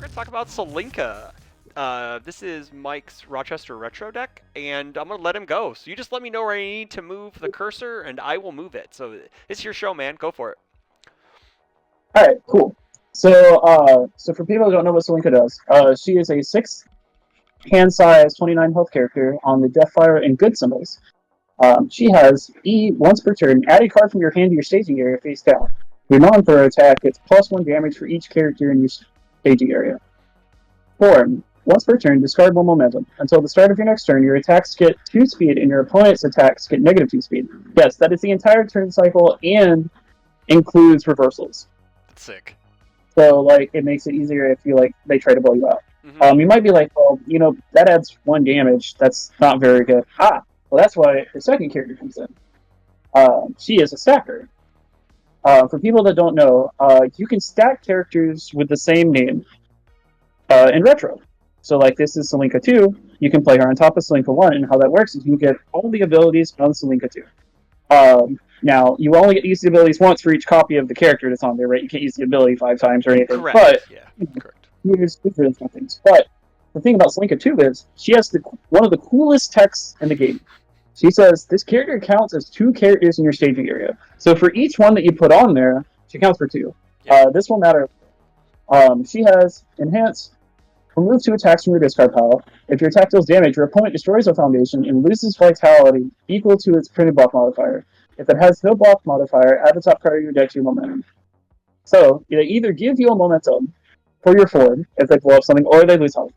we're going to talk about Celinka. This is Mike's Rochester retro deck, and I'm going to let him go. So you just let me know where I need to move the cursor, and I will move it. So it's your show, man. Go for it. All right, cool. So for people who don't know what Celinka does, she is a six hand size 29 health character on the Deathfire and Good symbols. She has E once per turn. Add a card from your hand to your staging area face down. Your non-throw attack gets +1 damage for each character in your staging area. 4. Once per turn, discard 1 momentum. Until the start of your next turn, your attacks get 2 speed and your opponent's attacks get -2 speed. Yes, that is the entire turn cycle and includes reversals. That's sick. So like it makes it easier if you like they try to blow you out. Mm-hmm. You might be like, well, that adds 1 damage. That's not very good. Well, that's why the second character comes in. She is a stacker. For people that don't know, you can stack characters with the same name in retro. So like this is Celinka 2. You can play her on top of Celinka 1, and how that works is you get all the abilities on Celinka 2. Now, you only get to use the abilities once for each copy of the character that's on there, right? You can't use the ability 5 times or anything. Correct. But Yeah. Correct. you use different things. But the thing about Celinka 2 is she has one of the coolest texts in the game. She says this character counts as 2 characters in your staging area. So for each one that you put on there, she counts for 2. Yeah. This will matter. She has Enhance. Remove 2 attacks from your discard pile. If your attack deals damage, your opponent destroys a foundation and loses vitality equal to its printed block modifier. If it has no block modifier, add the top card of your deck to your momentum. So they either give you a momentum for your forward if they blow up something, or they lose health.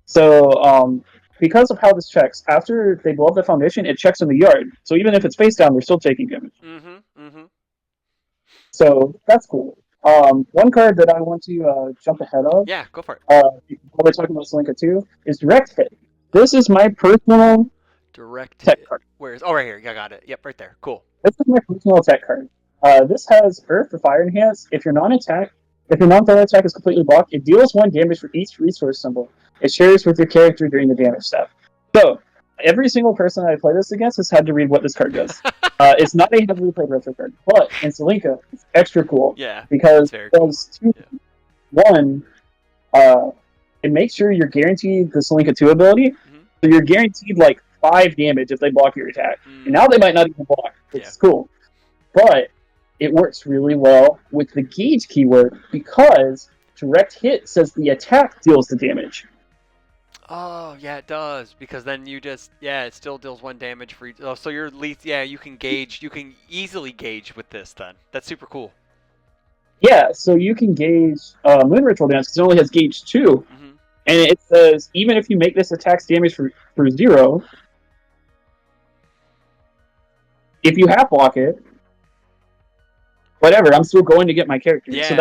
So because of how this checks, after they blow up the foundation, it checks in the yard. So even if it's face down, they're still taking damage. Mm-hmm. Mm-hmm. So that's cool. One card that I want to jump ahead of, Yeah, go for it. while we're talking about Celinka 2, is Direct Hit. This is my personal Direct tech hit. card. Where's? Oh, right here. I got it. Yep, right there. Cool. This is my personal tech card. This has Earth for Fire Enhance. If your non-throw attack is completely blocked, it deals 1 damage for each resource symbol it shares with your character during the damage step. So every single person I play this against has had to read what this card does. It's not a heavily played retro card, but in Celinka, it's extra cool Yeah. because Very it cool. does 2. Yeah. One, it makes sure you're guaranteed the Celinka 2 ability. Mm-hmm. So you're guaranteed like 5 damage if they block your attack. Mm. And now they might not even block, which is cool. But it works really well with the gauge keyword because Direct Hit says the attack deals the damage. Oh, yeah, it does. Because then it still deals 1 damage for each. Oh, so you're at least, you can gauge. You can easily gauge with this then. That's super cool. Yeah, so you can gauge Moon Ritual Dance because it only has gauge 2. Mm-hmm. And it says, even if you make this attack's damage for 0, if you half block it, whatever, I'm still going to get my character. Yeah. So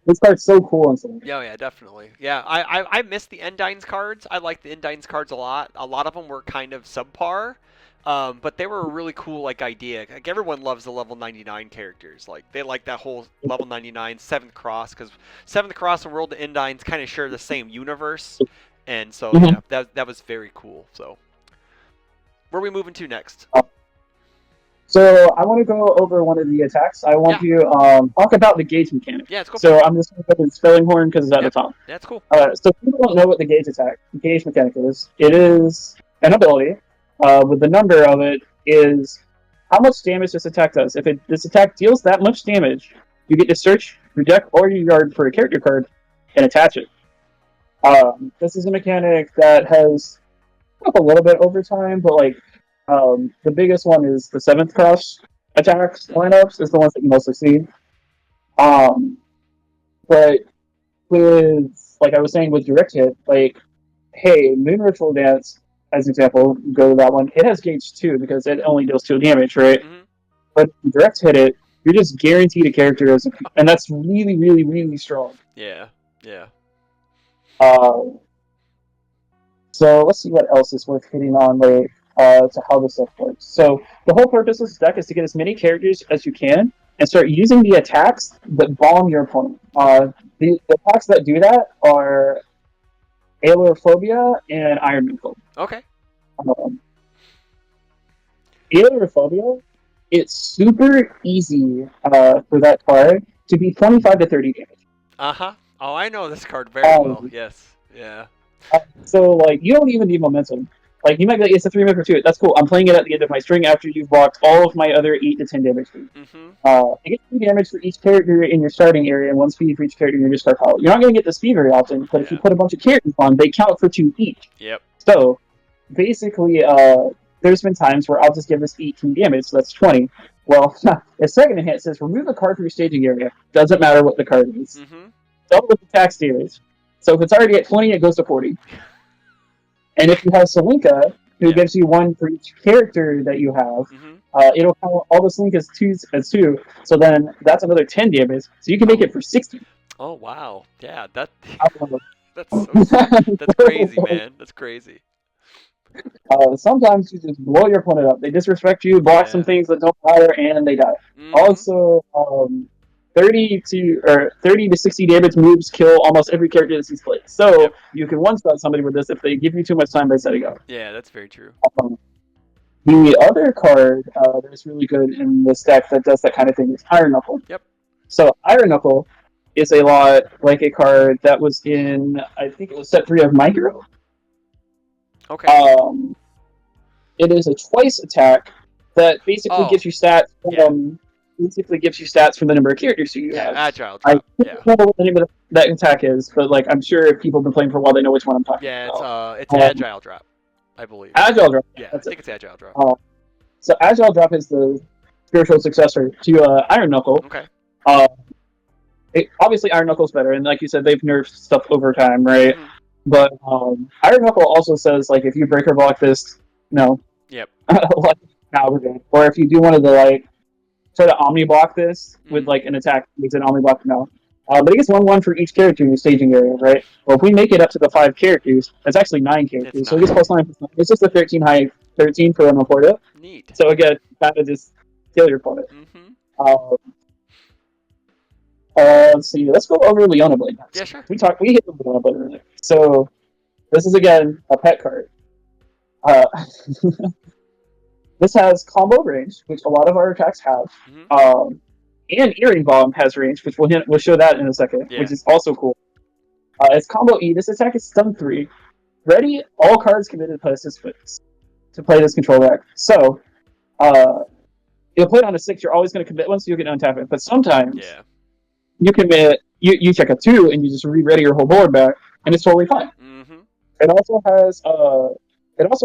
this card's so cool and so. Yeah, definitely. Yeah, I miss the Endines cards. I like the Endines cards a lot. A lot of them were kind of subpar, but they were a really cool idea. Like everyone loves the level 99 characters. Like they like that whole level 99 7th Cross because 7th Cross and World of Endines kind of share the same universe, and so that was very cool. So where are we moving to next? So I want to go over one of the attacks. I want to talk about the gauge mechanic. Yeah, it's cool. So I'm just going to put the spelling horn because it's at the top. That's cool. So if people don't know what the gauge mechanic is, it is an ability with the number of it is how much damage this attack does. If this attack deals that much damage, you get to search your deck or your yard for a character card and attach it. This is a mechanic that has up a little bit over time, but the biggest one is the 7th Cross attacks lineups is the ones that you mostly see. But with, like I was saying, with Direct Hit, hey, Moon Ritual Dance, as an example, go to that one. It has gauge 2 because it only deals 2 damage, right? Mm-hmm. But if you Direct Hit it, you're just guaranteed a character, and that's really, really, really strong. Yeah, yeah. So let's see what else is worth hitting on to how this stuff works. So the whole purpose of this deck is to get as many characters as you can and start using the attacks that bomb your opponent. The attacks that do that are Ailurophobia and Iron Mantle. Okay. Ailurophobia, it's super easy for that card to be 25 to 30 damage. Uh-huh. Oh, I know this card very well. Um, Yes. Yeah. so like you don't even need momentum. Like you might be like, it's a 3 minute for 2. That's cool. I'm playing it at the end of my string after you've blocked all of my other 8 to 10 damage. Mhm. You get 2 damage for each character in your starting area and 1 speed for each character in your discard pile. You're not going to get the speed very often, but if you Yeah. put a bunch of characters on, they count for 2 each. Yep. So basically, there's been times where I'll just give this 18 damage, so that's 20. Well, the second hit says remove a card from your staging area. Doesn't matter what the card is. Mhm. Double with attack damage. So if it's already at 20, it goes to 40. And if you have Celinka, who Yeah. gives you 1 for each character that you have, Mhm. it'll count all the Celinkas as 2. So then that's another 10 damage. So you can make Oh. it for 60. Oh wow. Yeah. That. Uh, That's so. That's crazy, man. That's crazy. sometimes you just blow your opponent up. They disrespect you, block some Yeah. things that don't matter, and they die. Mhm. Also, 30 to 60 damage moves kill almost every character that sees play. So Yep. you can one shot somebody with this if they give you too much time by setting up. Yeah, that's very true. Um, the other card that's really good in this deck that does that kind of thing is Iron Knuckle. Yep. So Iron Knuckle is a lot like a card that was in, I think it was set 3 of Micro. Okay. It is a twice attack that basically Oh. gives you stats Yeah. from the number of characters you Yeah. have. Agile I drop. don't Yeah. know what the name of that attack is, but like I'm sure if people have been playing for a while, they know which one I'm talking Yeah. about. It's agile drop, I believe. Agile Drop. Yeah. I That's it. think it's agile drop. So Agile Drop is the spiritual successor to Iron Knuckle. Okay. Uh, obviously, Iron Knuckle's better, and like you said, they've nerfed stuff over time, right? Mhm. But Iron Knuckle also says like if you break or block this, no, Yep. like now we're good. Or if you do one of the like try to omni block this with Mm. like an attack, makes an omni block no. But it gets 1/1 for each character in your staging area, right? Well, if we make it up to the 5 characters, that's actually 9 It's characters, so it gets not. plus 9. It's just a 13 for an Laporta. Neat. So again, kind of just kill your opponent. Mhm. Um, let's see. Let's go over Leona Blade next. Yeah. Sure. We hit the Leona Blade earlier. So this is again a pet card. Uh, this has combo range, which a lot of our attacks have. Mhm. And Earring Bomb has range, which we'll show that in a second, Yeah. which is also cool. It's combo E. This attack is stun 3. Ready, all cards committed to play this control deck. So, you'll play it on a 6, you're always going to commit one, so you'll get to untap it. But sometimes, Yeah. you commit, you check a 2, and you just re-ready your whole board back, and it's totally fine. Mhm. It also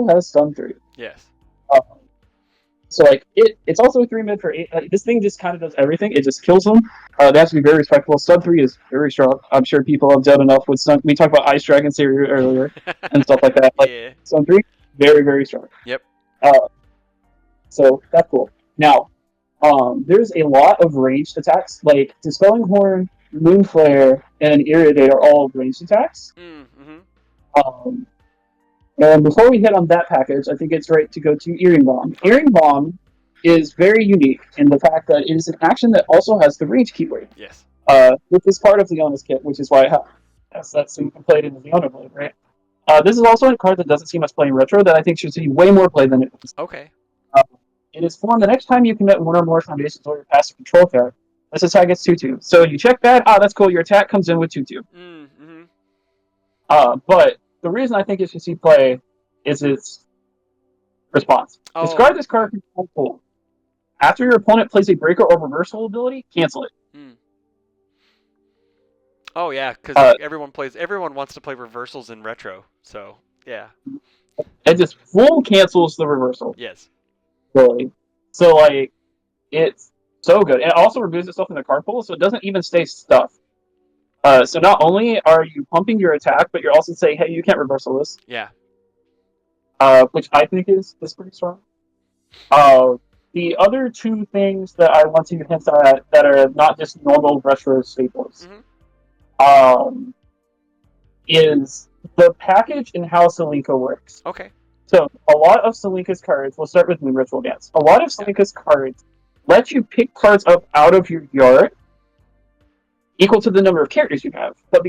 has stun 3. Yes. So like it's also a 3 mid for 8. This thing just kind of does everything. It just kills them. They have to be very respectful. Stun 3 is very strong. I'm sure people have dealt enough with stun. We talked about Ice Dragon series earlier and stuff like that. Like Yeah. stun 3, very very strong. Yep. So that's cool. Now, there's a lot of ranged attacks. Like Dispelling Horn, Moonflare, and Irradiate are all ranged attacks. Mhm. Um, And before we hit on that package, I think it's right to go to Earring Bomb. Earring Bomb is very unique in the fact that it is an action that also has the range keyword, Yes. which is part of Leona's kit, which is why it has that so you can play it in the Leona blade, right? This is also a card that doesn't see much play in Retro that I think should see way more play than it is. Okay. It is formed the next time you commit 1 or more foundations or your passive control card. This attack gets 2/2. So you check that, that's cool, your attack comes in with 2/2. Mhm. But the reason I think it should see play is its response. Oh. Discard this card from your pool. After your opponent plays a breaker or reversal ability, cancel it. Mm. Oh yeah, because everyone wants to play reversals in retro. So yeah. It just full cancels the reversal Yes. ability. So like it's so good. And it also removes itself in the card pool, so it doesn't even stay stuffed. So not only are you pumping your attack, but you're also saying, hey, you can't reversal this. Yeah. Which I think is pretty strong. The other 2 things that I want to hint at that are not just normal retro staples is the package and how Celinka works. Okay. So a lot of Celinka's cards, we'll start with Moon Ritual Dance. A lot of Celinka's cards let you pick cards up out of your yard equal to the number of characters you have. But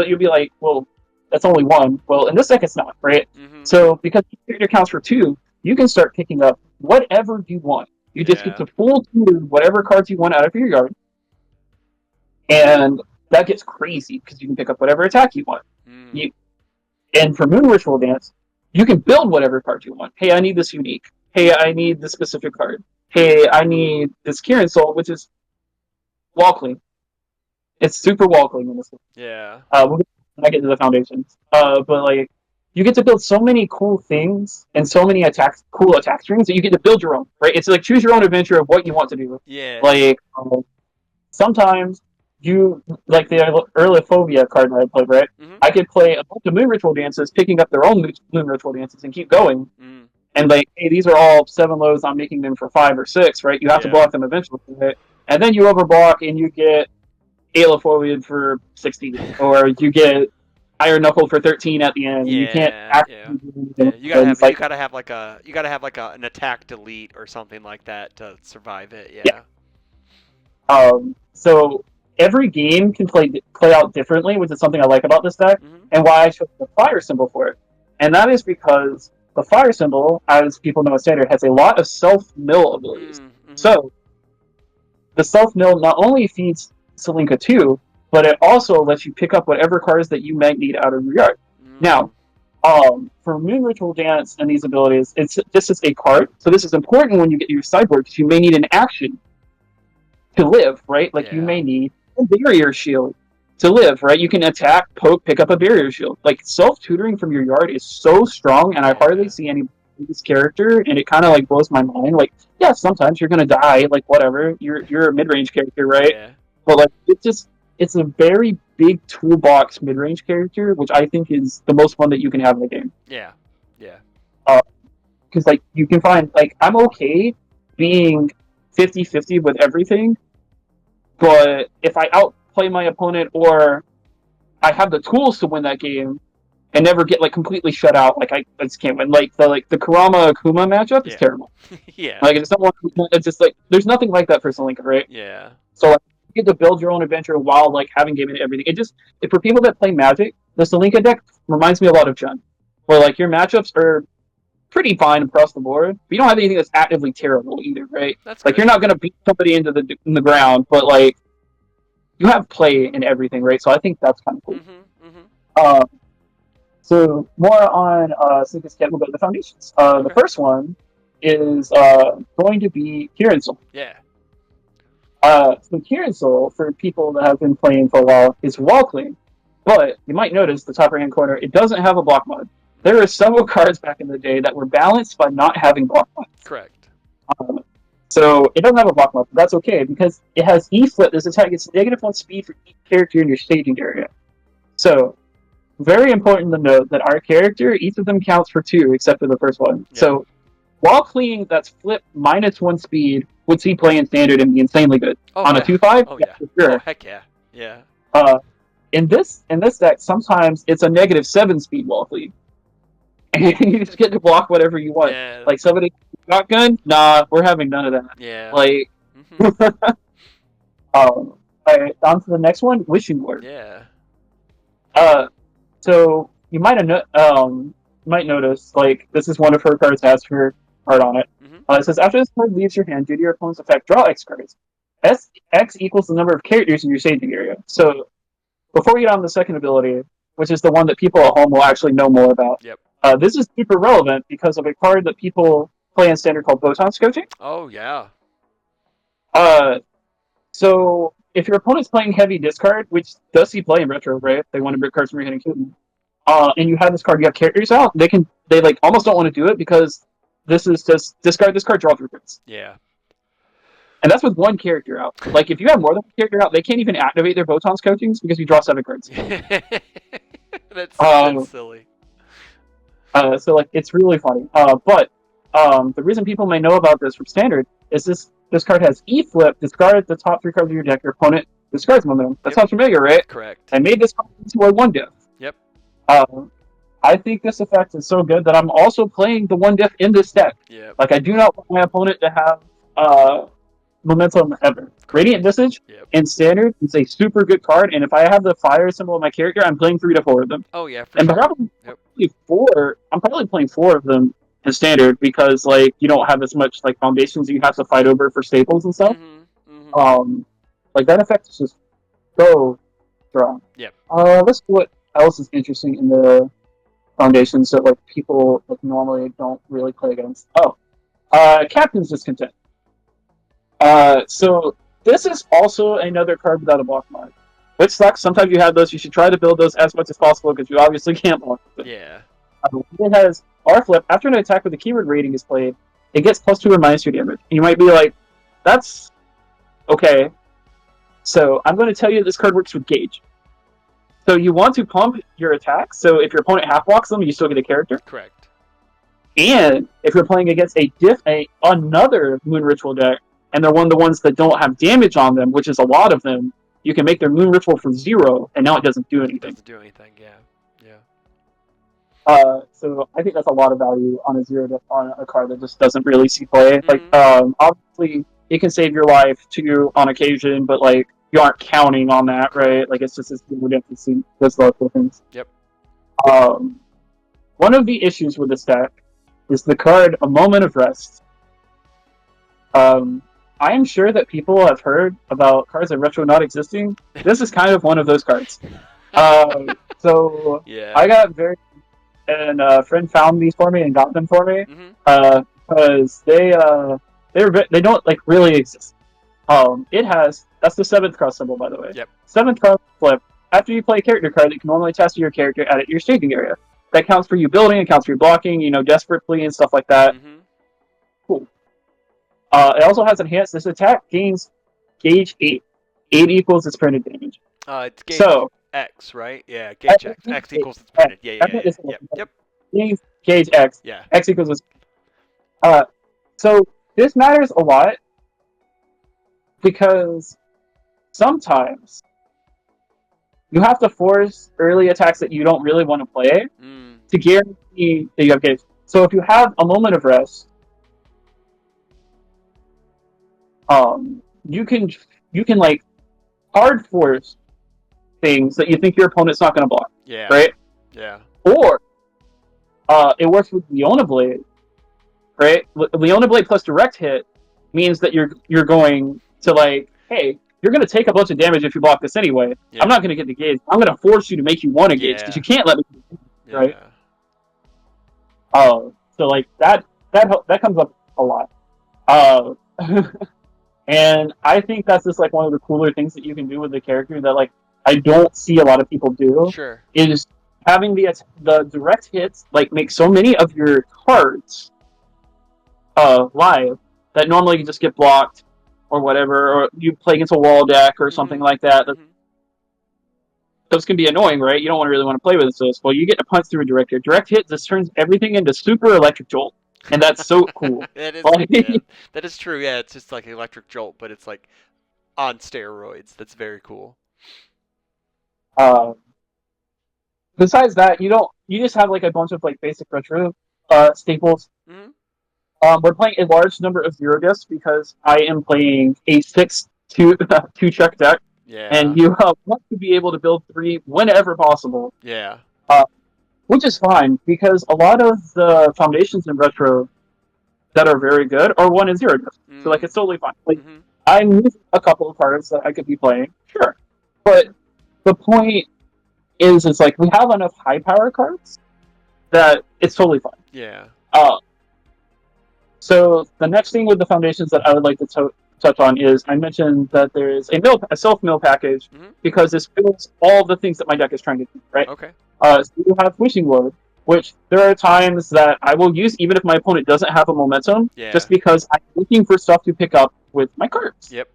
you'll be like, well, that's only 1. Well, in this deck it's not, right? Mhm. So because each character counts for 2, you can start picking up whatever you want. You just get to full tutor whatever cards you want out of your yard. And that gets crazy because you can pick up whatever attack you want. Mm. You, and for Moon Ritual Dance, you can build whatever card you want. Hey, I need this unique. Hey, I need this specific card. Hey, I need this Kieran Soul, which is wall clean. It's super wall clean in this one. Yeah. We'll get when I get to the foundations. But like, you get to build so many cool things and so many cool attack strings that you get to build your own. Right? It's like choose your own adventure of what you want to do. Yeah. Like sometimes you like the Earliphobia card that I played. Right? Mm-hmm. I could play a bunch of Moon Ritual Dances, picking up their own Moon Ritual Dances, and keep going. Mm. And like, hey, these are all 7 lows. I'm making them for 5 or 6. Right? You have to Yeah. block them eventually. Right? And then you overblock and you get Alephobia for 16, or you get Iron Knuckle for 13 at the end. And you can't Yeah. Yeah. actually do Yeah. anything. And it's You like, gotta have like an attack delete or something like that to survive it. yeah. Yeah. So every game can play out differently, which is something I like about this deck, Mm-hmm. and why I chose the fire symbol for it. And that is because the fire symbol, as people know in Standard, has a lot of self-mill abilities. Mm-hmm. So the self-mill not only feeds Celinka 2, but it also lets you pick up whatever cards that you might need out of your yard. Mm. Now, for Moon Ritual Dance and these abilities, this is a card, so this is important when you get your sideboard because you may need an action to live, right? Like you Yeah. may need a barrier shield to live, right? You can attack, poke, pick up a barrier shield. Like self-tutoring from your yard is so strong, and I hardly see any this character, and it kind of like blows my mind. Like, yeah, sometimes you're gonna die, like whatever. You're a mid-range character, right? Yeah. But like it's a very big toolbox mid-range character, which I think is the most fun that you can have in the game. Yeah. Yeah. Because like you can find like I'm okay being 50-50 with everything, but if I outplay my opponent or I have the tools to win that game and never get like completely shut out, like I just can't win. Like the Kurama Akuma matchup is Yeah. terrible. Yeah. Like it's someone it's just like there's nothing like that for Celinka, right? Yeah. So like, you get to build your own adventure while like having game and everything. For people that play Magic, the Celinka deck reminds me a lot of Jund, where like your matchups are pretty fine across the board, but you don't have anything that's actively terrible either, right? That's like good. you're not going to beat somebody in the ground, but like you have play in everything, right? So I think that's kind of cool. Mm-hmm. Mm-hmm. So more on Celinka's kit, we'll go to the foundations. Okay. The first one is going to be Kieran Soul. Yeah. So Kieran Soul, for people that have been playing for a while, is wall clean, but you might notice the top right hand corner, it doesn't have a block mod. There are several cards back in the day that were balanced by not having block mods. Correct. So it doesn't have a block mod, but that's okay because it has E-flip. This attack gets -1 speed for each character in your staging area. So very important to note that our character, each of them counts for 2, except for the first one. Yeah. So while cleaning, that's flip -1 speed would see play in Standard and be insanely good. On a 2/5? Oh yeah. For sure. Oh heck yeah. Yeah. In this deck, sometimes it's a -7 speed wall clean. And you just get to block whatever you want. Yeah. Like somebody shotgun? Nah, we're having none of that. Yeah. Like Mm-hmm. Alright, on to the next one, Wishing Ward. Yeah. So you might notice, like, this is one of her cards has her art on it. Mm-hmm. It says, after this card leaves your hand, due to your opponent's effect, draw X cards. X equals the number of characters in your staging area. So, before we get on to the second ability, which is the one that people at home will actually know more about, Yep. this is super relevant because of a card that people play in Standard called Botan Scouting. Oh yeah. So, if your opponent's playing heavy discard, which does see play in Retro, right? They want to bring cards from your hand and kill them. And you have this card, you have characters out, they like almost don't want to do it because this is just discard this card, draw 3 cards. Yeah. And that's with one character out. Like, if you have more than one character out, they can't even activate their Botan's coatings because you draw 7 cards. That's silly. So, like, it's really funny. But the reason people may know about this from Standard is this card has E-flip, discard the top 3 cards of your deck, your opponent discards momentum. That sounds familiar, right? Correct. I made this card into a 1 diff. Yep. I think this effect is so good that I'm also playing the 1 diff in this deck. Yep. Like, I do not want my opponent to have momentum ever. Radiant Visage in Standard is a super good card, and if I have the fire symbol of my character, I'm playing 3 to 4 of them. Oh yeah, and sure. probably 4. I'm probably playing 4 of them in Standard because like you don't have as much like foundations you have to fight over for staples and stuff. Mm-hmm. Mm-hmm. Like that effect is just so draw. Yep. Let's see what else is interesting in the foundations that like people like normally don't really play against. Oh, Captain's Discontent. So this is also another card without a block mod, which sucks. Sometimes you have those. You should try to build those as much as possible because you obviously can't block them. Yeah. It has R flip. After an attack with a keyword rating is played, it gets +2 or -2 damage. And you might be like, that's okay. So I'm going to tell you this card works with Gauge. So you want to pump your attacks. So if your opponent half blocks them, you still get a character. Correct. And if you're playing against another Moon Ritual deck, and they're one of the ones that don't have damage on them, which is a lot of them, you can make their Moon Ritual for 0, and now it doesn't do anything. It doesn't do anything, yeah. So I think that's a lot of value on a 0 on a card that just doesn't really see play. Mm-hmm. Like, obviously, it can save your life too on occasion, but like you aren't counting on that, right? Like it's just this redemption those local things. Yep. One of the issues with this deck is the card A Moment of Rest. I am sure that people have heard about cards in Retro not existing. This is kind of one of those cards. So yeah. I got very, and a friend found these for me and got them for me because they don't like really exist. That's the 7th cross symbol, by the way. Yep. 7th cross flip. After you play a character card that can normally attach to your character, add it to your staging area. That counts for you building, it counts for you blocking, desperate plea and stuff like that. Mm-hmm. Cool. It also has enhanced. This attack gains Gauge 8. 8 equals its printed damage. It's Gauge X, right? Yeah, Gauge X. X equals its printed. Yeah. Yep. Gauge X. Yeah. X equals its. So this matters a lot because sometimes you have to force early attacks that you don't really want to play to guarantee that you have Gauge. So if you have A Moment of Rest, you can like hard force things that you think your opponent's not going to block. Yeah. Right. Yeah. Or it works with Leona Blade. Right. Leona Blade plus direct hit means that you're going to like, hey, you're going to take a bunch of damage if you block this anyway. Yeah. I'm not going to get the gauge. I'm going to force you to make you want to gauge because you can't let me. Right. So like that comes up a lot. And I think that's just like one of the cooler things that you can do with the character that like I don't see a lot of people do. Sure. Is having the direct hits like make so many of your cards live that normally you just get blocked or whatever, or you play against a wall deck or something like that. Those can be annoying, right? You don't really want to play with those. Well, you get to punch through a direct hit. Direct hit just turns everything into super electric jolt. And that's so cool. That is true. Yeah, it's just like electric jolt, but it's like on steroids. That's very cool. Besides that, you just have like a bunch of like basic retro staples. We're playing a large number of 0 discs because I am playing a 2-check deck. Yeah. And you want to be able to build 3 whenever possible. Yeah. Which is fine, because a lot of the foundations in Retro that are very good are 1 and 0 discs. So like it's totally fine. Like I'm using a couple of cards that I could be playing, sure. But the point is it's like we have enough high power cards that it's totally fine. Yeah. So the next thing with the foundations that I would like to touch on is I mentioned that there is a self-mill package because this builds all the things that my deck is trying to do, right? Okay. So you have Wishing Lord, which there are times that I will use even if my opponent doesn't have a momentum, just because I'm looking for stuff to pick up with my cards. Yep.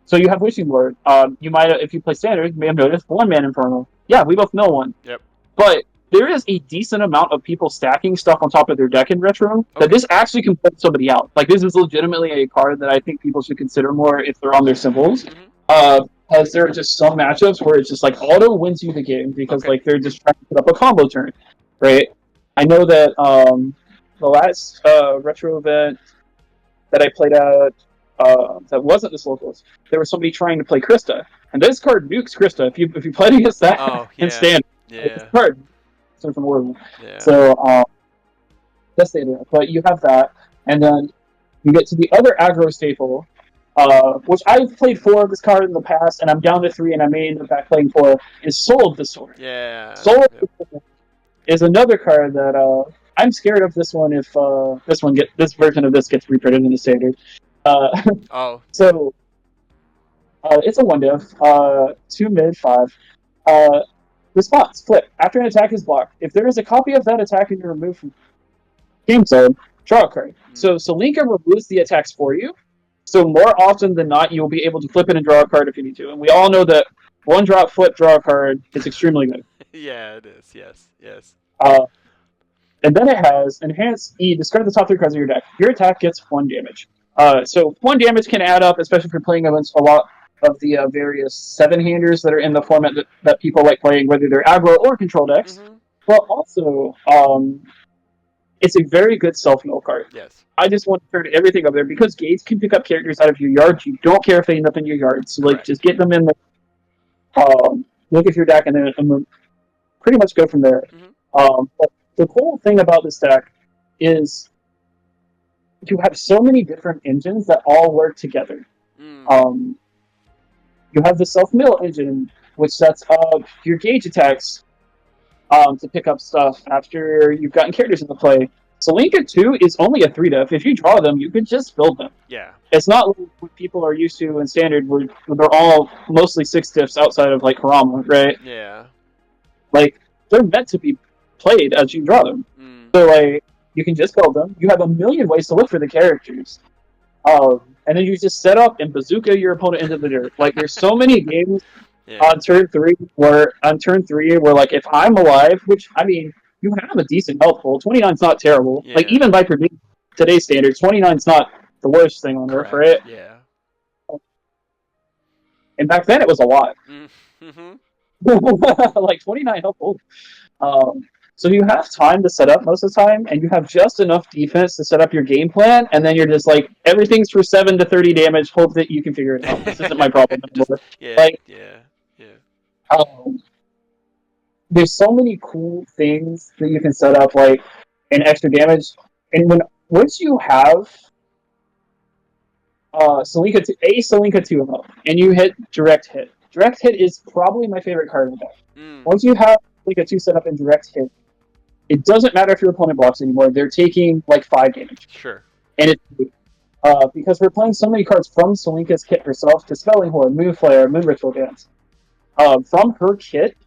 So you have Wishing Lord. You might, if you play Standard, you may have noticed 1-man Infernal. Yeah, we both mill one. Yep. But there is a decent amount of people stacking stuff on top of their deck in Retro that this actually can put somebody out. Like, this is legitimately a card that I think people should consider more if they're on their symbols. Because there are just some matchups where it's just like auto wins you the game because like they're just trying to put up a combo turn, right? I know that the last Retro event that I played at that wasn't this locals, there was somebody trying to play Krista, and this card nukes Krista if you played against that and stand. This card. From Orton. So that's the idea. But you have that, and then you get to the other aggro staple, which I've played 4 of this card in the past, and I'm down to 3, and I may end up back playing 4, is Soul of the Sword. Yeah. Soul of Yep. the Sword is another card that I'm scared of this one if this version of this gets reprinted in the standard. Uh, Oh. so it's a 1 div, 2 mid, 5. Response, flip. After an attack is blocked, if there is a copy of that attack and you're removed from game zone, draw a card. So Celinka removes the attacks for you. So more often than not, you'll be able to flip it and draw a card if you need to. And we all know that 1-drop, flip, draw a card is extremely good. Yeah, it is. Yes. Yes. And then it has Enhance E, discard the top 3 cards of your deck. Your attack gets 1 damage. So 1 damage can add up, especially if you're playing against a lot of the various 7-handers that are in the format that people like playing, whether they're aggro or control decks. Mm-hmm. But also, it's a very good self-mill card. Yes. I just want to turn everything up there because Gates can pick up characters out of your yard. You don't care if they end up in your yard. So, like, just get them in there, look at your deck, and then pretty much go from there. Mm-hmm. But the cool thing about this deck is you have so many different engines that all work together. You have the self-mill engine, which sets up your gauge attacks to pick up stuff after you've gotten characters into play. Celinka 2 is only a 3-diff. If you draw them, you can just build them. Yeah. It's not what people are used to in Standard, where they're all mostly 6-diffs outside of, like, Harama, right? Yeah. Like, they're meant to be played as you draw them. So, like, you can just build them. You have a million ways to look for the characters. And then you just set up and bazooka your opponent into the dirt. Like, there's so many games on turn 3 where, like, if I'm alive, which, I mean, you have a decent health pool. 29's not terrible. Yeah. Like, even by today's standards, 29's not the worst thing on Earth, right? Yeah. And back then, it was a lot. Mm-hmm. Like, 29 health pool. So you have time to set up most of the time, and you have just enough defense to set up your game plan, and then you're just like, everything's for 7 to 30 damage, hope that you can figure it out. This isn't my problem anymore. There's so many cool things that you can set up, like, an extra damage. And once you have Celinka 2 up, and you hit Direct Hit. Direct Hit is probably my favorite card in the deck. Once you have Celinka 2 set up in Direct Hit, it doesn't matter if your opponent blocks anymore. They're taking, like, 5 damage. Sure. And it's because we're playing so many cards from Celinka's kit herself, Dispelling Horde, Moonflare, Moon Ritual Dance. From her kit,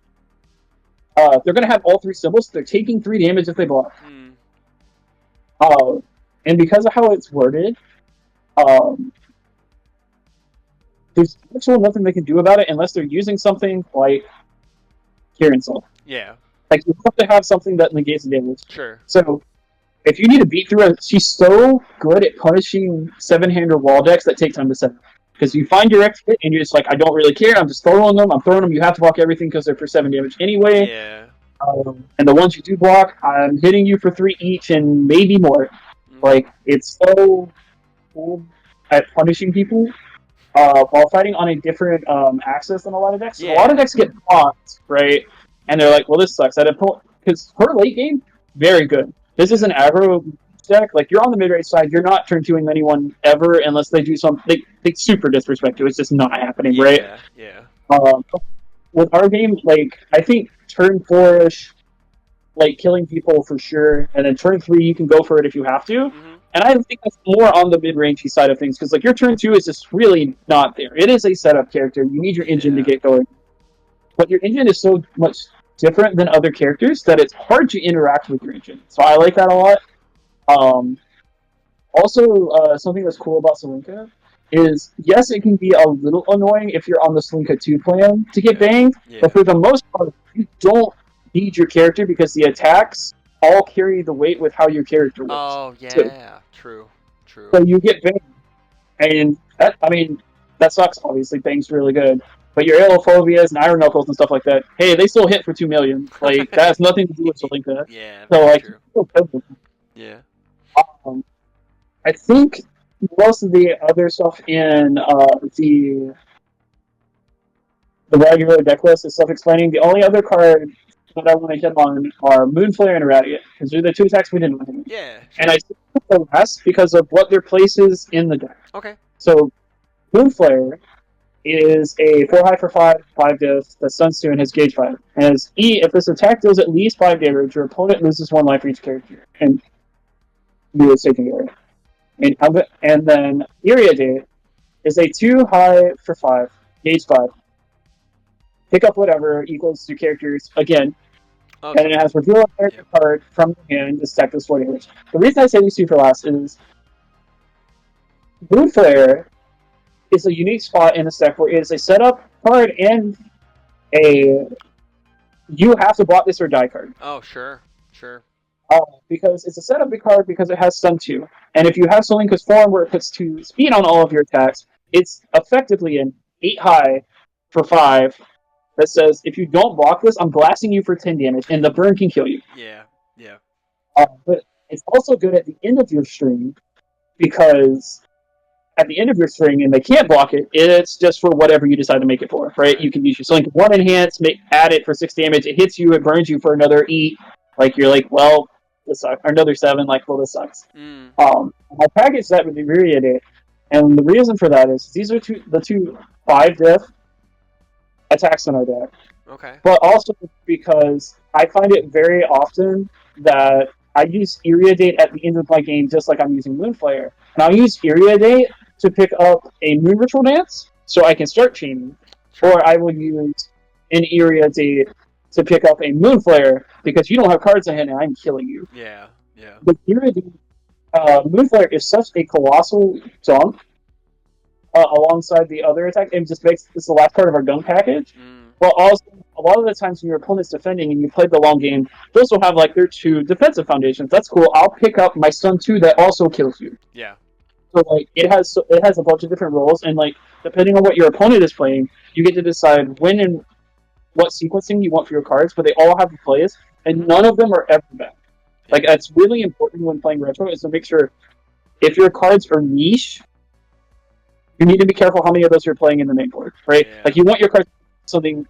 they're going to have all 3 symbols. They're taking 3 damage if they block. And because of how it's worded, there's actually nothing they can do about it unless they're using something like Kieran Soul. Yeah. Like, you have to have something that negates the damage. Sure. So, if you need to beat through it, she's so good at punishing 7-hander wall decks that take time to set up. Because you find your X hit and you're just like, I don't really care, I'm just throwing them. You have to block everything because they're for 7 damage anyway. Yeah. And the ones you do block, I'm hitting you for 3 each and maybe more. Like, it's so cool at punishing people while fighting on a different axis than a lot of decks. So a lot of decks get blocked, right? And they're like, well, this sucks. Because her late game, very good. This is an aggro deck. Like, you're on the mid-range side, you're not turn 2ing anyone ever unless they do something. They super disrespect you. It's just not happening, right? Yeah. With our game, like, I think turn 4-ish, like, killing people for sure, and then turn 3, you can go for it if you have to. And I think that's more on the mid-rangey side of things, because, like, your turn 2 is just really not there. It is a setup character. You need your engine to get going. But your engine is so much different than other characters that it's hard to interact with your engine. So I like that a lot. Also, something that's cool about Celinka is, yes, it can be a little annoying if you're on the Celinka 2 plan to get banged, but for the most part, you don't need your character because the attacks all carry the weight with how your character works. Oh, yeah. True. So you get banged. And, that sucks, obviously. Bang's really good. But your Alophobias and Iron Knuckles and stuff like that, hey, they still hit for 2 million. Like, that has nothing to do with Celinka. Yeah, so, like, true. Yeah. I think most of the other stuff in the regular deck list is self-explaining. The only other card that I want to hit on are Moonflare and Irradiate, because they're the 2 attacks we didn't win. Yeah. Sure. And I think the rest because of what their place is in the deck. Okay. So, Moonflare is a 4 high for 5 diff that stuns 2 and has gauge 5. And as E, if this attack deals at least 5 damage, your opponent loses 1 life for each character. And you is taking area. And then Iriade is a 2 high for 5, gauge 5. Pick up whatever equals to characters again. Okay. And it has reveal a character card from the hand to stack this 4 damage. The reason I say these two for last is Moonflare is a unique spot in the deck where it is a setup card and a you have to block this or die card. Oh, sure. Because it's a setup card because it has stun 2. And if you have Celinka's form where it puts 2 speed on all of your attacks, it's effectively an 8 high for 5 that says, if you don't block this, I'm blasting you for 10 damage, and the burn can kill you. Yeah. But it's also good at the end of your string, because at the end of your string, and they can't block it, it's just for whatever you decide to make it for, right? You can use your Celinka 1 enhance, add it for 6 damage, it hits you, it burns you for another 8, like, you're like, well, this sucks. Or another 7, like, well, this sucks. I packaged that with the Myriad, and the reason for that is these are the two 5 diff attacks in our deck. Okay. But also because I find it very often that I use Iriadate at the end of my game just like I'm using Moonflare. And I'll use Iriadate to pick up a Moon Ritual Dance so I can start chaining. Or I will use an Iriadate to pick up a Moonflare because you don't have cards in hand and I'm killing you. Yeah. But Iriadate, Moonflare is such a colossal jump alongside the other attack. It just makes this the last part of our gun package. But also, a lot of the times when your opponent's defending and you play the long game, those will have like their 2 defensive foundations. That's cool. I'll pick up my stun 2 that also kills you. Yeah. So like it has a bunch of different roles, and like depending on what your opponent is playing, you get to decide when and what sequencing you want for your cards. But they all have plays, and none of them are ever bad. Like that's really important when playing retro, is to make sure if your cards are niche, you need to be careful how many of those you're playing in the main board, right? Yeah. Like you want your cards something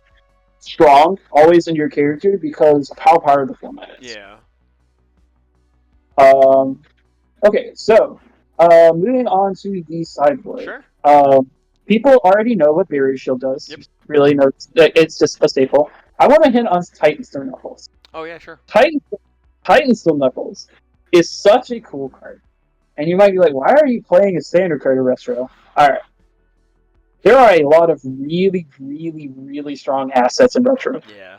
strong always in your character because of how powerful the format is. Yeah. Okay, so moving on to the sideboard. Sure. People already know what Barrier Shield does. Yep. Really know it's just a staple. I want to hint on Titanstone Knuckles. Oh yeah, sure. Titanstone Knuckles is such a cool card. And you might be like, why are you playing a standard card in Retro? Alright. There are a lot of really, really, really strong assets in Retro. Yeah.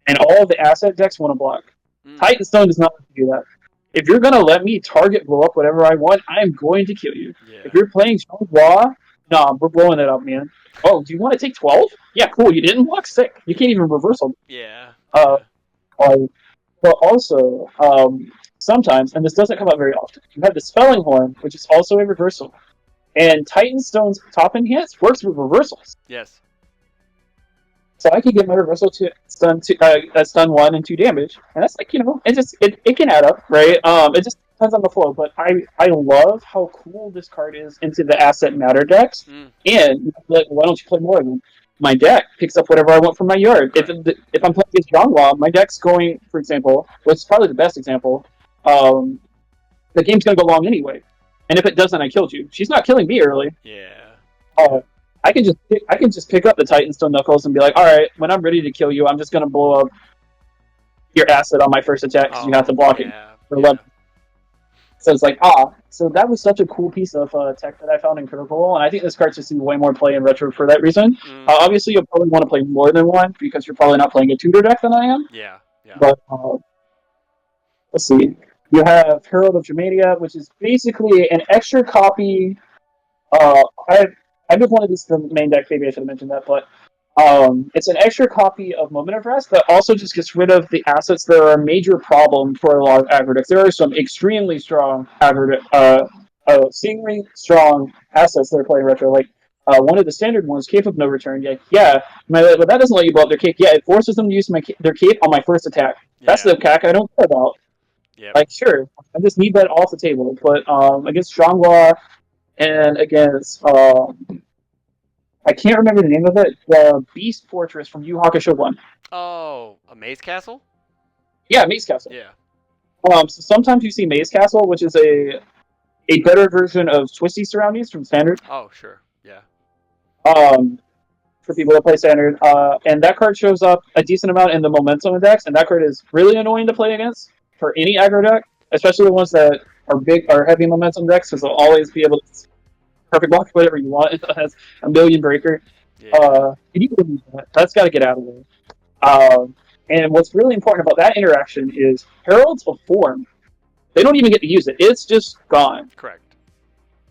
And all of the asset decks want to block. Titanstone does not do that. If you're going to let me target blow up whatever I want, I'm going to kill you. Yeah. If you're playing Strong, nah, we're blowing it up, man. Oh, do you want to take 12? Yeah, cool. You didn't block, sick. You can't even reversal. Yeah. But also, sometimes, and this doesn't come up very often, you have the Spelling Horn, which is also a reversal. And Titanstone's top enhance works with reversals. Yes. So I can get my reversal to stun 1 and 2 damage, and that's like, it can add up, right? It just depends on the flow. But I love how cool this card is into the asset matter decks, and like, why don't you play more of them? My deck picks up whatever I want from my yard. Right. If I'm playing against Strong, my deck's going, for example, which is probably the best example. The game's gonna go long anyway. And if it doesn't, I killed you. She's not killing me early. Yeah. I can just pick up the Titanstone Knuckles and be like, all right, when I'm ready to kill you, I'm just gonna blow up your asset on my first attack because you have to block it for 11. So it's like, so that was such a cool piece of tech that I found in Critical Role, and I think this card's just see way more play in Retro for that reason. Obviously, you'll probably want to play more than one because you're probably not playing a tutor deck than I am. Yeah. But let's see. You have Herald of Germania, which is basically an extra copy. I moved one of these to the main deck. Maybe I should have mentioned that, but it's an extra copy of Moment of Rest that also just gets rid of the assets that are a major problem for a lot of aggro decks. There are some extremely strong seemingly strong assets that are playing Retro. Like one of the standard ones, Cape of No Return. But that doesn't let you blow up their cape. Yeah, it forces them to use their cape on my first attack. That's the attack I don't care about. Yep. Like, sure, I just need that off the table. But against Strong Law and against I can't remember the name of it. The Beast Fortress from Yu Hakusho 1. Oh, a Maze Castle? Yeah, Maze Castle. Yeah. So sometimes you see Maze Castle, which is a better version of Twisty Surroundings from Standard. Oh, sure. Yeah. Um, for people that play Standard, and that card shows up a decent amount in the Momentum Index, and that card is really annoying to play against for any aggro deck, especially the ones that are big or heavy Momentum decks, because they'll always be able to perfect block whatever you want. It has a million breaker. Yeah. You can use that. That's got to get out of there. And what's really important about that interaction is Heralds of Form. They don't even get to use it. It's just gone. Correct.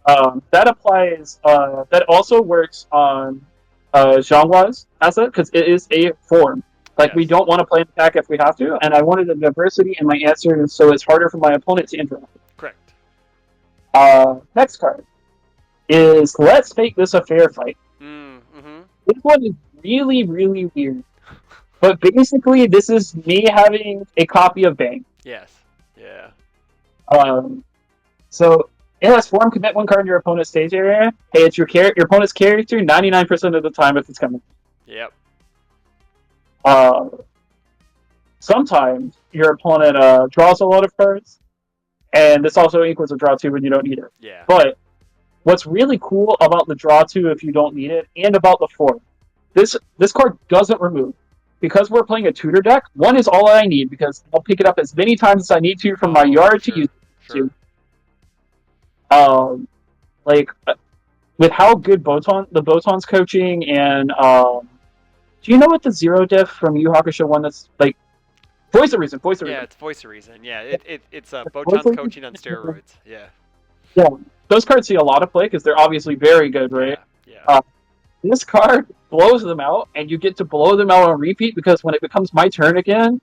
That applies. That also works on Zhanghua's asset because it is a form. Like, we don't want to play an attack if we have to, and I wanted a diversity in my answer so it's harder for my opponent to interact. Correct. Next card is Let's Make This a Fair Fight. Mm-hmm. This one is really, really weird. But basically, this is me having a copy of Bang. Yes. Yeah. So it has form, commit one card in your opponent's stage area. Hey, it's your opponent's character 99% of the time if it's coming. Yep. Sometimes your opponent draws a lot of cards, and this also equals a draw 2 when you don't need it. Yeah. But what's really cool about the draw 2 if you don't need it, and about the form, this card doesn't remove. Because we're playing a tutor deck, 1 is all I need, because I'll pick it up as many times as I need to from my yard to use it. With how good the Botan's coaching, and do you know what the Zero Diff from Yu Hakusho one that's like Voice of Reason? Yeah, it's Voice of Reason. Yeah, it's Botan's coaching on steroids. Yeah. Yeah, those cards see a lot of play because they're obviously very good, right? Yeah. This card blows them out, and you get to blow them out on repeat because when it becomes my turn again,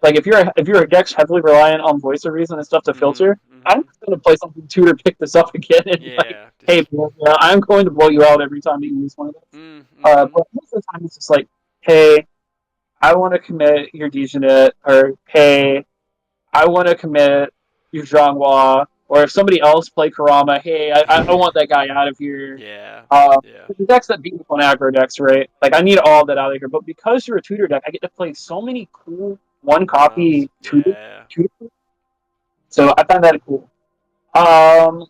like if you're a deck heavily reliant on Voice of Reason and stuff to filter, I'm just going to play something tutor, pick this up again, and hey, I'm going to blow you out every time you use one of those. But most of the time it's just like, hey, I want to commit your Dejanet, or hey, I want to commit your Zhanghua, or if somebody else play Kurama, hey, I want that guy out of here. The decks that beat on aggro decks, right? Like, I need all that out of here. But because you're a tutor deck, I get to play so many cool one-copy tutor. So I find that cool.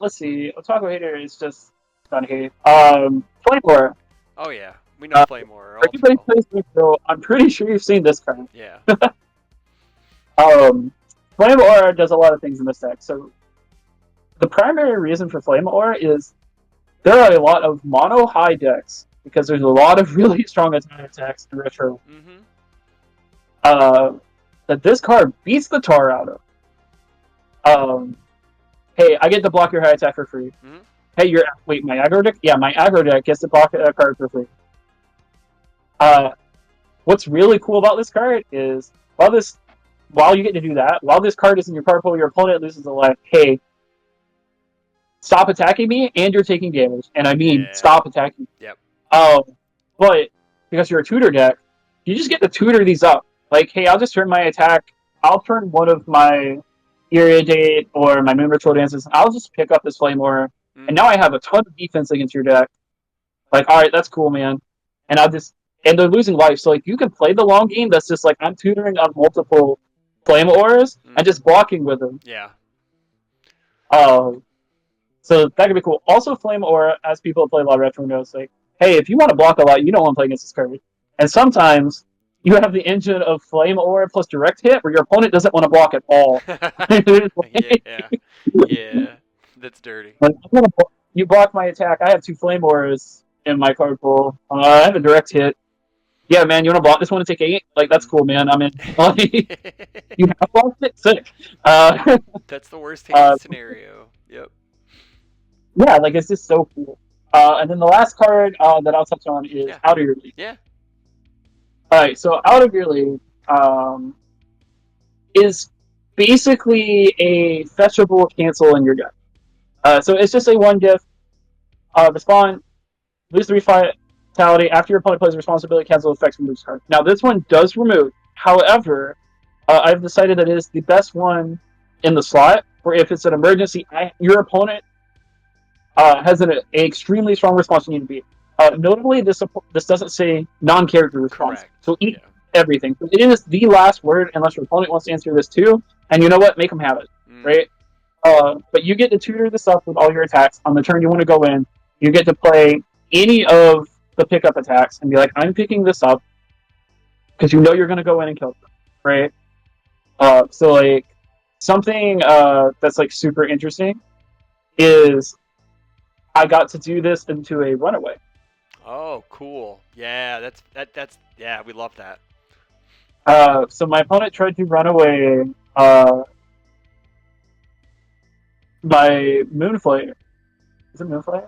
Let's see. Otaku Hater is just done here. Flame. Oh, yeah. We know Flame War. Everybody plays Flame. I'm pretty sure you've seen this card. Yeah. Flame Aura does a lot of things in this deck. So the primary reason for Flame Aura is there are a lot of mono high decks because there's a lot of really strong attacks in retro. That this card beats the tar out of. Hey, I get to block your high attack for free. Hey, my aggro deck? Yeah, my aggro deck gets to block a card for free. What's really cool about this card is while you get to do that, while this card is in your card pool, your opponent loses a life. Hey, stop attacking me, and you're taking damage. And I mean, stop attacking me. But because you're a tutor deck, you just get to tutor these up. Like, hey, I'll just turn my attack. I'll turn one of my Irradiate or my Moon Ritual Dances. I'll just pick up this Flame Aura. And now I have a ton of defense against your deck. Like, alright, that's cool, man. And they're losing life. So, like, you can play the long game that's just like, I'm tutoring on multiple Flame Auras and just blocking with them. So that could be cool. Also, Flame Aura, as people play a lot of retro knows, like, hey, if you want to block a lot, you don't want to play against this card. And sometimes you have the engine of Flame Aura plus direct hit where your opponent doesn't want to block at all. Yeah, that's dirty. Like, you block my attack. I have 2 Flame Auras in my card pool. I have a direct hit. Yeah, man, you want to block this one and take 8? Like, that's cool, man. I'm in. You have blocked it? Sick. That's the worst case scenario. Yep. Yeah, like, it's just so cool. And then the last card that I'll touch on is Out of Your League. Yeah. Alright, so Out of Your League is basically a fetchable cancel in your deck. So it's just a 1 diff. Respond, lose 3 vitality. After your opponent plays a responsibility, cancel effects from this card. Now, this one does remove. However, I've decided that it is the best one in the slot, where if it's an emergency, your opponent has an extremely strong response you need to beat. Notably, this doesn't say non-character response. Correct. So eat everything. It is the last word unless your opponent wants to answer this too. And you know what? Make them have it, right? But you get to tutor this up with all your attacks. On the turn you want to go in, you get to play any of the pickup attacks and be like, I'm picking this up because you know you're going to go in and kill them, right? So like something that's like super interesting is I got to do this into a runaway. Oh, cool. Yeah, that's yeah, we love that. So my opponent tried to run away uh, by Moonflare. Is it Moonflare?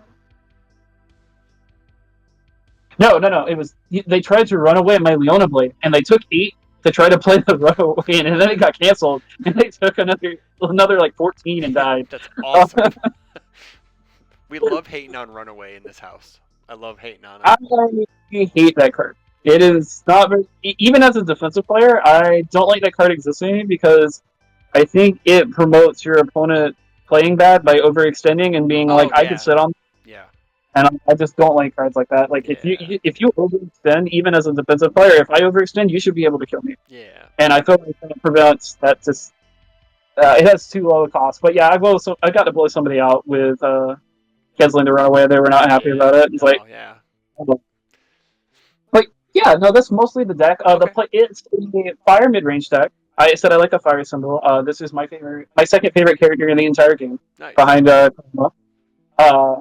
No. It was they tried to run away my Leona Blade, and they took 8 to try to play the runaway, and then it got canceled, and they took another like 14 and died. That's awesome. We love hating on Runaway in this house. I love hating on I it. hate that card. It is not very, even as a defensive player. I don't like that card existing because I think it promotes your opponent playing bad by overextending and being like, Oh I could yeah, sit on, yeah, and I just don't like cards like that. Like yeah, if you overextend, even as a defensive player, if I overextend, you should be able to kill me. yeah. And I feel like that prevents that. Just it has too low a cost. But yeah, I got to blow somebody out with Kesling to run away. They were not happy Yeah. about it. It's like, No, yeah. but yeah, no, that's mostly the deck. The Okay. play it's a fire mid range deck. I said I like a fire symbol. This is my second favorite character in the entire game, Nice. behind Kog'Maw. Uh,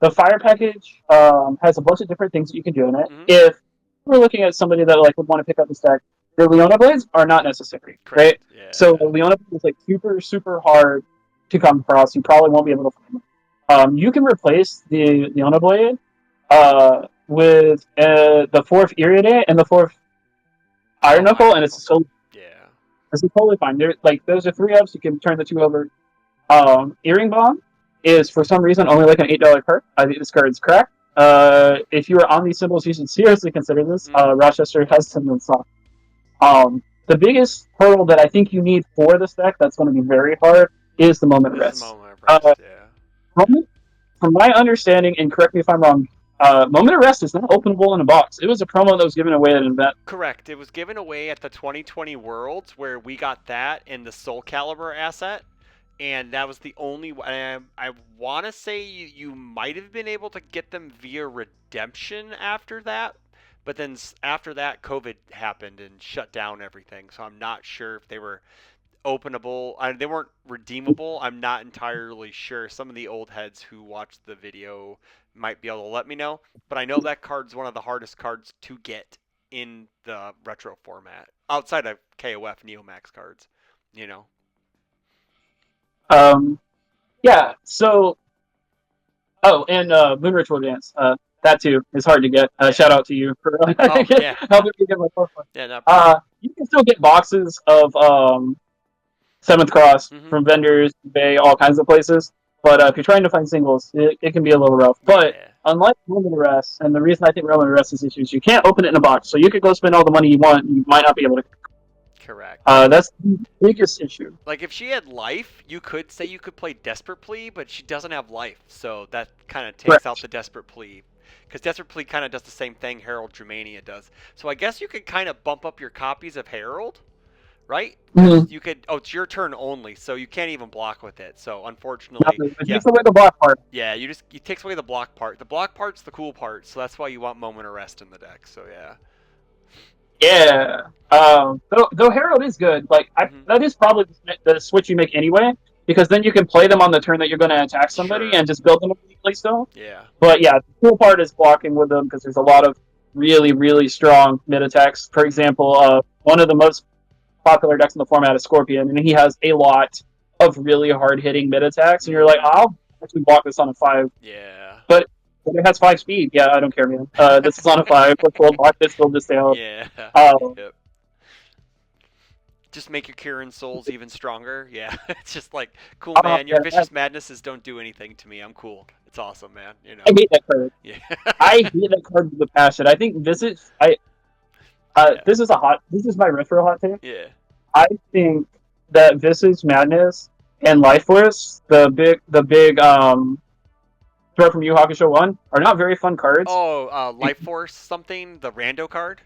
the fire package has a bunch of different things that you can do in it. Hmm. If we're looking at somebody that like would want to pick up this deck, the Leona blades are not necessary, right? Correct. So Yeah. Leona blades is like super hard to come across. You probably won't be able to find them. You can replace the Leona blade with the fourth Iridium and the fourth Iron Oh, Knuckle, Iron and it's Knuckle. so Yeah. it's totally fine. Like those are 3 ups. You can turn the 2 over. Earring Bomb is for some reason only like an $8 card. I think this card is cracked. If you are on these symbols, you should seriously consider this. Hmm. Rochester has some in stock. The biggest hurdle that I think you need for this deck that's going to be very hard is the Moment This is Rest. Moment of Rest. Yeah. Moment, from my understanding, and correct me if I'm wrong, Moment of Rest is not openable in a box. It was a promo that was given away at an event. Correct. It was given away at the 2020 Worlds where we got that and the Soul Calibur asset, and that was the only. I want to say you might have been able to get them via redemption after that, but then after that, COVID happened and shut down everything. So I'm not sure if they were openable. They weren't redeemable. I'm not entirely sure. Some of the old heads who watched the video might be able to let me know. But I know that card's one of the hardest cards to get in the retro format, outside of KOF Neomax cards. You know. Um, yeah, so oh, and Moon Ritual Dance. That too is hard to get. Yeah. Shout out to you for Oh yeah. helping me get my first one. Yeah. Not a problem. You can still get boxes of Seventh Cross Mhm. from vendors, eBay, all kinds of places. But if you're trying to find singles, it can be a little rough. But Yeah. unlike Roman Arrest, and the reason I think Roman Arrest is issues, you can't open it in a box. So you could go spend all the money you want, and you might not be able to. Correct. That's the biggest issue. Like if she had life, you could say you could play Desperate Plea, but she doesn't have life, so that kind of takes out Correct. the Desperate Plea. Because Desperate Plea kind of does the same thing Herald Germania does. So I guess you could kind of bump up your copies of Herald, right? Because Mm-hmm. you could. Oh, it's your turn only, so you can't even block with it. So unfortunately, It yeah, takes away the block part. yeah, it takes away the block part. The block part's the cool part, so that's why you want Moment of Rest in the deck. So yeah. Yeah. Though Herald is good, like Hmm. that is probably the switch you make anyway, because then you can play them on the turn that you're going to attack somebody Sure. and just build them immediately still. Yeah. But yeah, the cool part is blocking with them because there's a lot of really strong mid attacks. For Hmm. example, one of the most popular decks in the format is Scorpion, and he has a lot of really hard hitting mid attacks, and you're like, Hmm. I'll actually block this on a 5, Yeah. but it has 5 speed. Yeah, I don't care, man. This is on a 5. We'll block this, build this down. Yeah. Um, Yep. Just make your Kirin souls even stronger. Yeah, it's just like cool, man. Your yeah, vicious madnesses don't do anything to me. I'm cool. It's awesome, man. You know. I hate that card. Yeah. I hate that card with a passion. I think Yeah. this is my retro hot take. Yeah. I think that Visage Madness and Life Force, the big threat from Yu Hakusho 1, are not very fun cards. Oh, Life Force something. The rando card.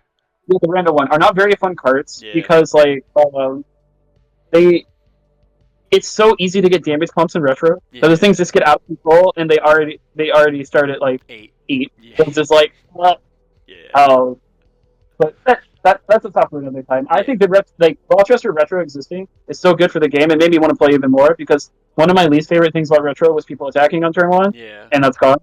Yeah, the random one are not very fun cards Yeah. because like they it's so easy to get damage pumps in retro. Yeah. Those things just get out of control, and they already start at like 8. 8. Yeah. It's just like, what? Yeah. Oh, but that's a topic for another time. I Yeah. think the like Rochester retro existing is so good for the game. It made me want to play even more because one of my least favorite things about retro was people attacking on turn 1, Yeah. and that's gone.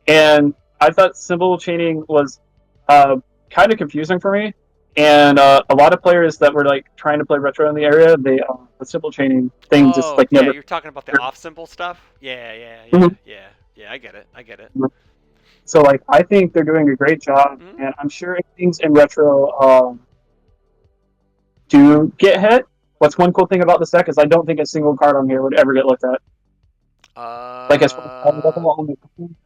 And I thought symbol chaining was uh, kind of confusing for me. And a lot of players that were like trying to play retro in the area, the symbol chaining thing just Oh, like yeah, never. you're talking about the off symbol stuff? Yeah, yeah, yeah, Mhm. yeah. Yeah, I get it. I get it. So like I think they're doing a great job, Mm-hmm. and I'm sure things in retro do get hit. What's one cool thing about this deck is I don't think a single card on here would ever get looked at. Like as far as card level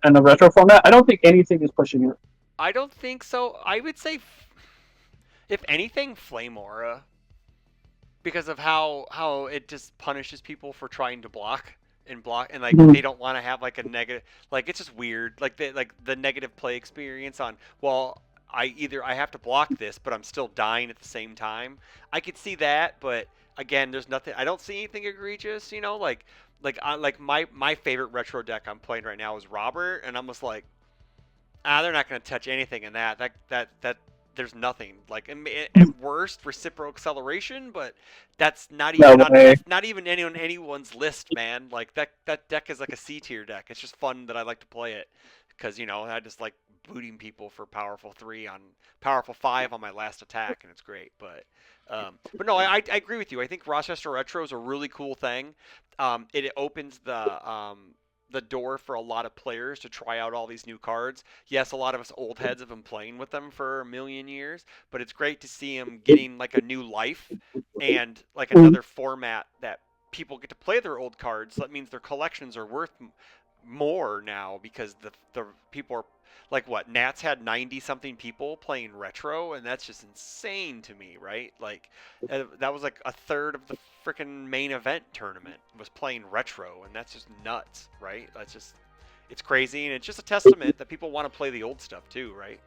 on the retro format, I don't think anything is pushing it. I don't think so. I would say, if anything, Flame Aura, because of how it just punishes people for trying to block and like Mhm. they don't want to have like a negative, like it's just weird, like the negative play experience on, well, I have to block this but I'm still dying at the same time. I could see that, but again, there's nothing, I don't see anything egregious, like my favorite retro deck I'm playing right now is Robert, and I'm just like, they're not going to touch anything in that there's nothing like at worst reciprocal acceleration, but that's not No even on way. that's not even on anyone's list, man. Like that deck is like a C tier deck. It's just fun that I like to play it because I just like booting people for powerful 3 on powerful 5 on my last attack, and it's great. But no, I agree with you. I think Rochester Retro is a really cool thing. It opens the door for a lot of players to try out all these new cards. Yes, a lot of us old heads have been playing with them for a million years, but it's great to see them getting like a new life and like Mhm. another format that people get to play their old cards. So that means their collections are worth more now because the people are like, what, Nats had 90 something people playing retro, and that's just insane to me, right? Like that was like a third of the freaking main event tournament was playing retro, and that's just nuts, right? It's crazy, and it's just a testament that people want to play the old stuff too, right?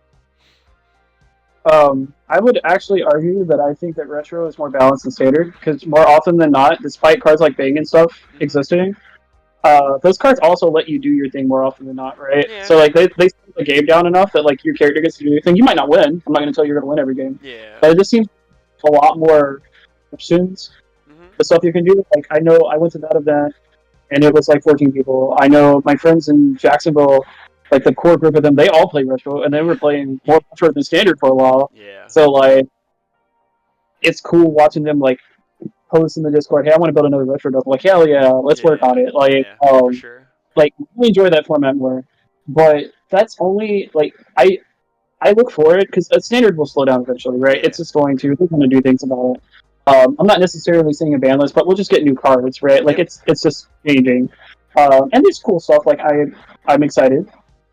I would actually argue that I think that retro is more balanced than standard because more often than not, despite cards like Bang and stuff Mm-hmm. existing, those cards also let you do your thing more often than not, right? Yeah. So like they slow the game down enough that like your character gets to do your thing. You might not win. I'm not going to tell you you're going to win every game, Yeah. but it just seems a lot more options. Mm-hmm. The stuff you can do. Like I know I went to that event and it was like 14 people. I know my friends in Jacksonville, like the core group of them, they all play retro and they Yeah. were playing more retro than standard for a while. Yeah. So like it's cool watching them like post in the Discord, "Hey, I want to build another retro deck." Like, hell yeah, let's work Yeah. on it. Yeah. For sure. Like I enjoy that format more. But that's only like I look for it because a standard will slow down eventually, right? Yeah. It's just going to. They're going to do things about it. I'm not necessarily saying a ban list, but we'll just get new cards, right? Like Yep. it's just changing. And there's cool stuff. Like I'm excited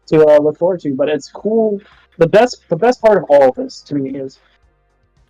to look forward to. But it's cool. The best part of all of this to me is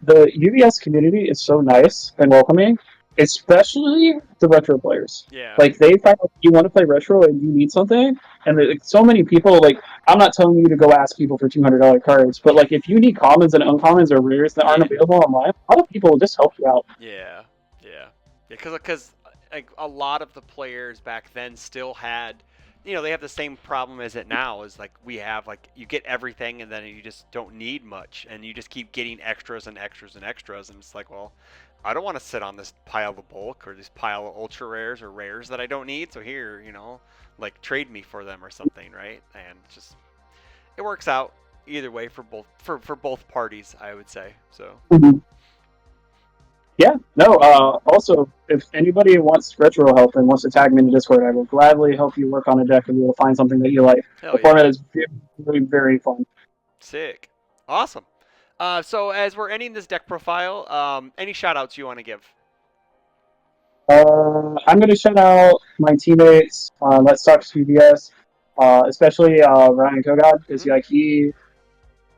the UVS community is so nice and welcoming, especially the retro players. Yeah. Like they find out you want to play retro and you need something, and like, so many people. Like I'm not telling you to go ask people for $200 cards, but like if you need commons and uncommons or rares that aren't Yeah. available online, a lot of people will just help you out. Yeah. Yeah. Because like a lot of the players back then still had, they have the same problem as it now. Is like we have, like, you get everything and then you just don't need much, and you just keep getting extras and extras and extras, and it's like, well, I don't want to sit on this pile of bulk or this pile of ultra rares or rares that I don't need. So here, like, trade me for them or something, right? And just, it works out either way for both parties, I would say. So Mm-hmm. Yeah, no. Also, if anybody wants retro help and wants to tag me in the Discord, I will gladly help you work on a deck and we will find something that you like. hell The yeah. format is very, very, very fun. Sick. Awesome. So as we're ending this deck profile, any shout outs you want to give? I'm going to shout out my teammates. Let's talk CBS, especially Ryan Kogod, because Mm-hmm. like he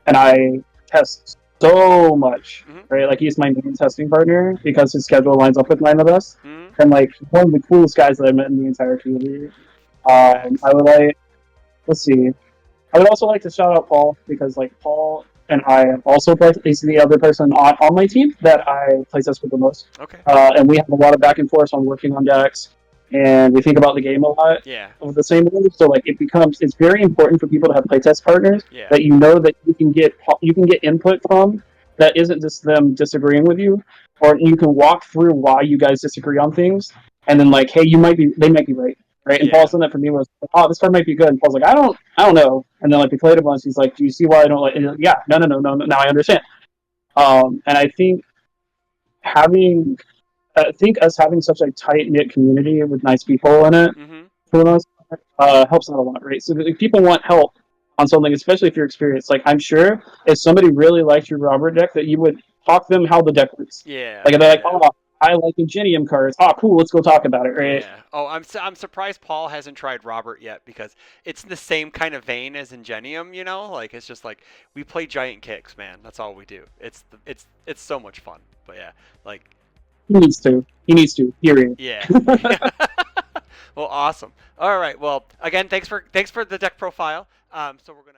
and I test so much, Mm-hmm. right? Like he's my main testing partner because his schedule lines up with mine the best, Mm-hmm. and like one of the coolest guys that I met in the entire community. Facts. I would like, let's see, I would also like to shout out Paul because like Paul and I also play. He's the other person on my team that I play test with the most. Okay. And we have a lot of back and forth on working on decks, and we think about the game a lot Yeah. of the same way. So like it's very important for people to have playtest partners Yeah. that you know that you can get input from that isn't just them disagreeing with you, or you can walk through why you guys disagree on things, and then like, hey, they might be right. Right, and Paul's Yeah. done that for me. Was oh, this card might be good, and Paul's like, I don't know. And then like we played it once. He's like, do you see why I don't like? And like, yeah, no. Now I understand. And I think having, I think us having such a tight knit community with nice people in it Mhm. for the most part, helps out a lot, right? So if people want help on something, especially if you're experienced, like I'm sure if somebody really liked your Robert deck, that you would talk them how the deck works. Yeah. Like they're like, Yeah. oh, I like Ingenium cards. Oh, cool, let's go talk about it, right? Yeah. Oh, I'm surprised Paul hasn't tried Robert yet because it's in the same kind of vein as Ingenium, you know? Like it's just like we play giant kicks, man. That's all we do. It's so much fun. But yeah, like He needs to. He needs to. Period. yeah. Well, awesome. All right. Well, again, thanks for the deck profile. So we're gonna